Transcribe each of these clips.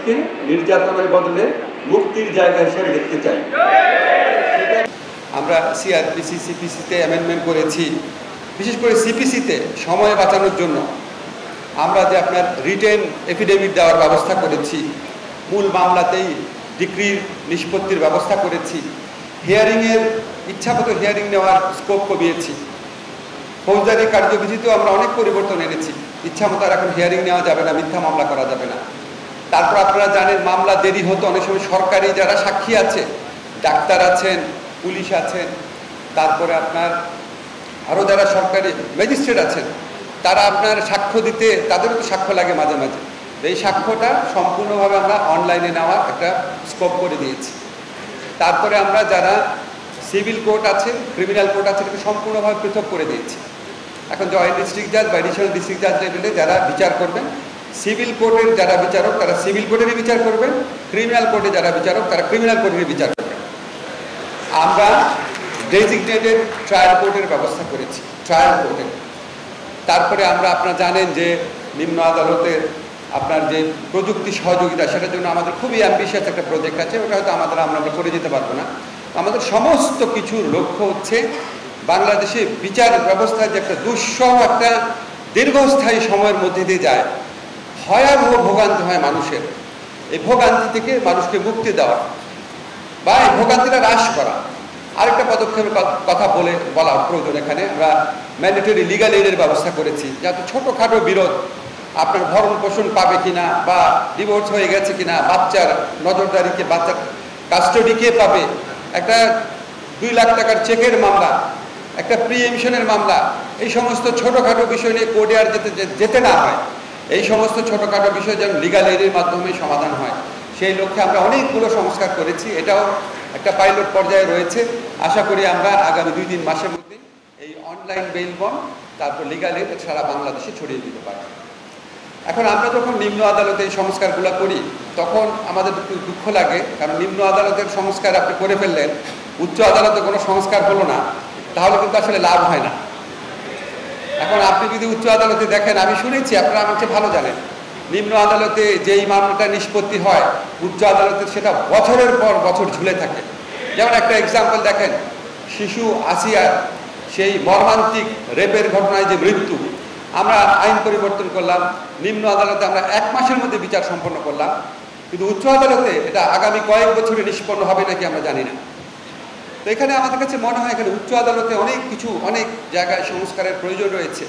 বিচারকে নির্যাতনের বদলে মুক্তির জায়গা হিসেবে দেখতে চাই। আমরা সিআরপিসি সিপিসিতে অ্যামেন্ডমেন্ট করেছি, বিশেষ করে সিপিসিতে সময় বাঁচানোর জন্য আমরা যে আপনার রিটেন এফিডেভিট দেওয়ার ব্যবস্থা করেছি, মূল মামলাতেই ডিক্রির নিষ্পত্তির ব্যবস্থা করেছি, হিয়ারিংয়ের ইচ্ছামতো হিয়ারিং নেওয়ার স্কোপ কমিয়েছি, ফৌজদারি কার্যবিধিতেও আমরা অনেক পরিবর্তন এনেছি। ইচ্ছামতো আর এখন হিয়ারিং নেওয়া যাবে না, মিথ্যা মামলা করা যাবে না। তারপর আপনারা জানেন মামলা দেরি হতো, অনেক সময় সরকারি যারা সাক্ষী আছে, ডাক্তার আছেন, পুলিশ আছেন, তারপরে আপনার আরও যারা সরকারি ম্যাজিস্ট্রেট আছেন, তারা আপনার সাক্ষ্য দিতে তাদেরও তো সাক্ষ্য লাগে মাঝে মাঝে। এই সাক্ষ্যটা সম্পূর্ণভাবে আমরা অনলাইনে নেওয়ার একটা স্কোপ করে দিয়েছি। তারপরে আমরা যারা সিভিল কোর্ট আছে, ক্রিমিনাল কোর্ট আছে, এটাকে সম্পূর্ণভাবে পৃথক করে দিয়েছি। এখন জয়েন্ট ডিস্ট্রিক্ট জাজ বা এডিশনাল ডিস্ট্রিক্ট জাজ লেভেলে যারা বিচার করবেন, সিভিল কোর্টের যারা বিচারক তারা সিভিল কোর্টেরই বিচার করবেন, ক্রিমিনাল কোর্টে যারা বিচারক তারা ক্রিমিনাল কোর্টেরই বিচার করবেন। আমরা ডেজিগনেটেড ট্রায়াল কোর্টের ব্যবস্থা করেছি, ট্রায়াল কোর্টের। তারপরে আমরা আপনারা জানেন যে নিম্ন আদালতের আপনার যে প্রযুক্তি সহযোগিতা, সেটার জন্য আমাদের খুবই অ্যাম্বিশিয়াস একটা প্রজেক্ট আছে, ওটা হয়তো আমরা করে যেতে পারবো না। আমাদের সমস্ত কিছুর লক্ষ্য হচ্ছে বাংলাদেশে বিচার ব্যবস্থার যে একটা দুঃসহ একটা দীর্ঘস্থায়ী সময়ের মধ্যে দিয়ে যায়, ভয়াবহ ভোগান্তি হয় মানুষের, এই ভোগান্তি থেকে মানুষকে মুক্তি দেওয়া বা এই ভোগান্তিটা হ্রাস করা। আরেকটা পদক্ষেপের কথা বলা প্রয়োজন, এখানে আমরা ম্যান্ডেটরি লিগাল এইডের ব্যবস্থা করেছি, যাতে ছোটোখাটো বিরোধ আপনার ভরণ পোষণ পাবে কিনা বা ডিভোর্স হয়ে গেছে কিনা, বাচ্চার নজরদারিকে, বাচ্চার কাস্টডি কে পাবে, একটা 2 লাখ টাকার চেকের মামলা, একটা প্রিএমশনের মামলা, এই সমস্ত ছোটোখাটো বিষয় নিয়ে কোর্টে আর যেতে না হয়। এই সমস্ত ছোটোখাটো বিষয় যেন লিগাল এইডের মাধ্যমে সমাধান হয়, সেই লক্ষ্যে আমরা অনেকগুলো সংস্কার করেছি। এটাও একটা পাইলট পর্যায়ে রয়েছে। আশা করি আমরা আগামী 2-3 মাসের মধ্যে এই অনলাইন বেইল বন্ড, তারপর লিগাল এইড সারা বাংলাদেশে ছড়িয়ে দিতে পারি। এখন আমরা যখন নিম্ন আদালতে এই সংস্কারগুলো করি তখন আমাদের একটু দুঃখ লাগে, কারণ নিম্ন আদালতের সংস্কার আপনি করে ফেললেন, উচ্চ আদালতে কোনো সংস্কার হলো না, তাহলে কিন্তু আসলে লাভ হয় না। এখন আপনি যদি উচ্চ আদালতে দেখেন, আমি শুনেছি, আপনারা আমাকে ভালো জানেন, নিম্ন আদালতে যেই মামলাটা নিষ্পত্তি হয় উচ্চ আদালতে সেটা বছরের পর বছর ঝুলে থাকে। যেমন একটা এক্সাম্পল দেখেন, শিশু আসিয়ার সেই মর্মান্তিক রেপের ঘটনায় যে মৃত্যু, আমরা আইন পরিবর্তন করলাম, নিম্ন আদালতে আমরা 1 মাসের মধ্যে বিচার সম্পন্ন করলাম, কিন্তু উচ্চ আদালতে এটা আগামী কয়েক বছরে নিষ্পন্ন হবে নাকি আমরা জানি না। তো এখানে আমাদের কাছে মনে হয় এখানে উচ্চ আদালতে অনেক জায়গায় সংস্কারের প্রয়োজন রয়েছে।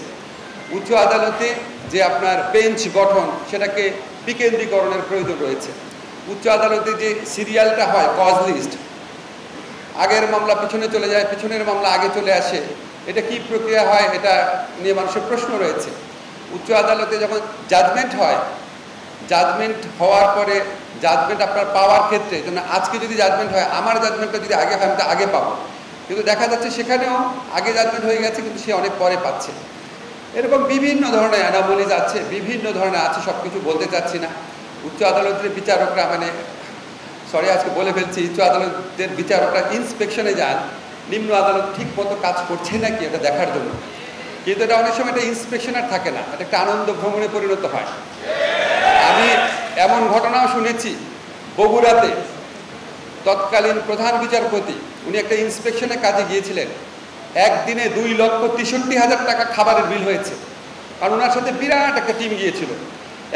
উচ্চ আদালতে যে আপনার বেঞ্চ গঠন, সেটাকে বিকেন্দ্রীকরণের প্রয়োজন রয়েছে। উচ্চ আদালতে যে সিরিয়ালটা হয়, কজ লিস্ট, আগের মামলা পিছনে চলে যায়, পিছনের মামলা আগে চলে আসে, এটা কি প্রক্রিয়া হয়, এটা নিয়ে মানুষের প্রশ্ন রয়েছে। উচ্চ আদালতে যখন জাজমেন্ট হয়, জাজমেন্ট হওয়ার পরে জাজমেন্ট আপনার পাওয়ার ক্ষেত্রে, যেমন আজকে যদি জাজমেন্ট হয়, আমার জাজমেন্টটা যদি আগে হয় আমি তো আগে পাবো, কিন্তু দেখা যাচ্ছে সেখানেও আগে জাজমেন্ট হয়ে গেছে কিন্তু সে অনেক পরে পাচ্ছে। এরকম বিভিন্ন ধরনের অ্যানোমালিজ আছে, বিভিন্ন ধরনের আছে, সব কিছু বলতে চাচ্ছি না। উচ্চ আদালতের বিচারকরা আজকে বলে ফেলছি, উচ্চ আদালতের বিচারকরা ইন্সপেকশনে যান নিম্ন আদালত ঠিক মতো কাজ করছে নাকি এটা দেখার জন্য, কিন্তু এটা অনেক সময় এটা ইন্সপেকশনার থাকে না, এটা একটা আনন্দ ভ্রমণে পরিণত হয়। আমি এমন ঘটনাও শুনেছি, বগুড়াতে তৎকালীন প্রধান বিচারপতি উনি একটা ইন্সপেকশনের কাজে গিয়েছিলেন, একদিনে 2,63,000 টাকা খাবারের বিল হয়েছে, কারণ ওনার সাথে বিরাট একটা টিম গিয়েছিল,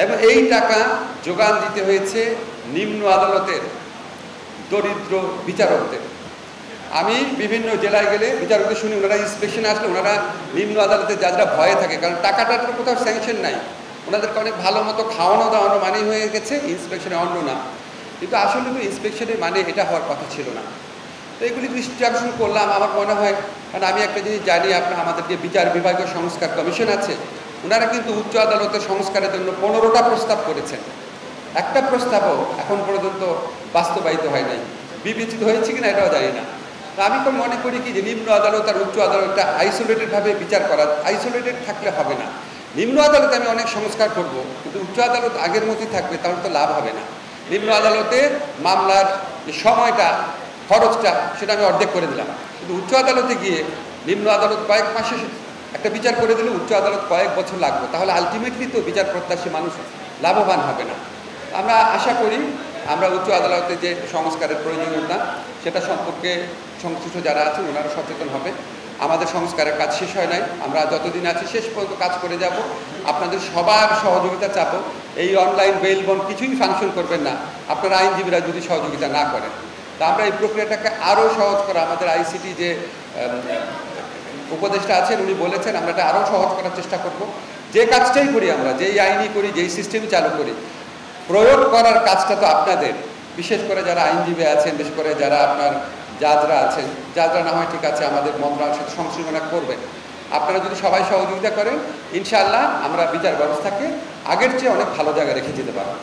এবং এই টাকা যোগান দিতে হয়েছে নিম্ন আদালতের দরিদ্র বিচারকদের। আমি বিভিন্ন জেলায় গেলে বিচারকদের শুনি, ওনারা ইন্সপেকশনে আসলে ওনারা নিম্ন আদালতে যারা ভয়ে থাকে, কারণ টাকাটা কোথাও স্যাংশন নাই, ওনাদেরকে অনেক ভালো মতো খাওয়ানো দাওয়ানো মানে হয়ে গেছে, ইন্সপেকশনে অন্য না। কিন্তু আসলে তো ইন্সপেকশনের মানে এটা হওয়ার কথা ছিল না। তো এগুলি দৃষ্টি আকর্ষণ করলাম। আমার মনে হয়, কারণ আমি একটা জিনিস জানি, আপনার আমাদের যে বিচার বিভাগীয় সংস্কার কমিশন আছে, ওনারা কিন্তু উচ্চ আদালতের সংস্কারের জন্য 15টা প্রস্তাব করেছেন, একটা প্রস্তাবও এখন পর্যন্ত বাস্তবায়িত হয় নাই, বিবেচিত হয়েছে কিনা এটাও জানি না। তো আমি তো মনে করি কি যে নিম্ন আদালত আর উচ্চ আদালতটা আইসোলেটেডভাবে বিচার করা, আইসোলেটেড থাকলে হবে না। নিম্ন আদালতে আমি অনেক সংস্কার করব, কিন্তু উচ্চ আদালত আগের মতোই থাকবে, তাহলে তো লাভ হবে না। নিম্ন আদালতে মামলার যে সময়টা, খরচটা, সেটা আমি অর্ধেক করে দিলাম, কিন্তু উচ্চ আদালতে গিয়ে নিম্ন আদালত কয়েক মাসে একটা বিচার করে দিলে উচ্চ আদালত কয়েক বছর লাগবে, তাহলে আলটিমেটলি তো বিচার প্রত্যাশী মানুষ লাভবান হবে না। আমরা আশা করি আমরা উচ্চ আদালতে যে সংস্কারের প্রয়োজনীয়তা সেটা সম্পর্কে সংশ্লিষ্ট যারা আছেন ওনারা সচেতন হবে। আমাদের সংস্কারের কাজ শেষ হয় নাই, আমরা যতদিন আছি শেষ পর্যন্ত কাজ করে যাব। আপনাদের সবার সহযোগিতা চাবো। এই অনলাইন বেল বন্ড কিছুই ফাংশন করবেন না আপনারা আইনজীবীরা যদি সহযোগিতা না করেন। তা আমরা এই প্রক্রিয়াটাকে আরও সহজ করা, আমাদের আইসিটি যে উপদেষ্টা আছেন উনি বলেছেন আমরা এটা আরও সহজ করার চেষ্টা করব। যে কাজটাই করি আমরা, যেই আইনই করি, যেই সিস্টেমই চালু করি, প্রয়োগ করার কাজটা তো আপনাদের, বিশেষ করে যারা আইনজীবী আছেন, বিশেষ করে যারা আপনার জাজরা আছেন, জাজরা না হয় ঠিক আছে আমাদের মন্ত্রণালয়ের সাথে সংশোধনা করবেন। আপনারা যদি সবাই সহযোগিতা করেন ইনশাআল্লাহ আমরা বিচার ব্যবস্থাকে আগের চেয়ে অনেক ভালো জায়গায় রেখে যেতে পারব।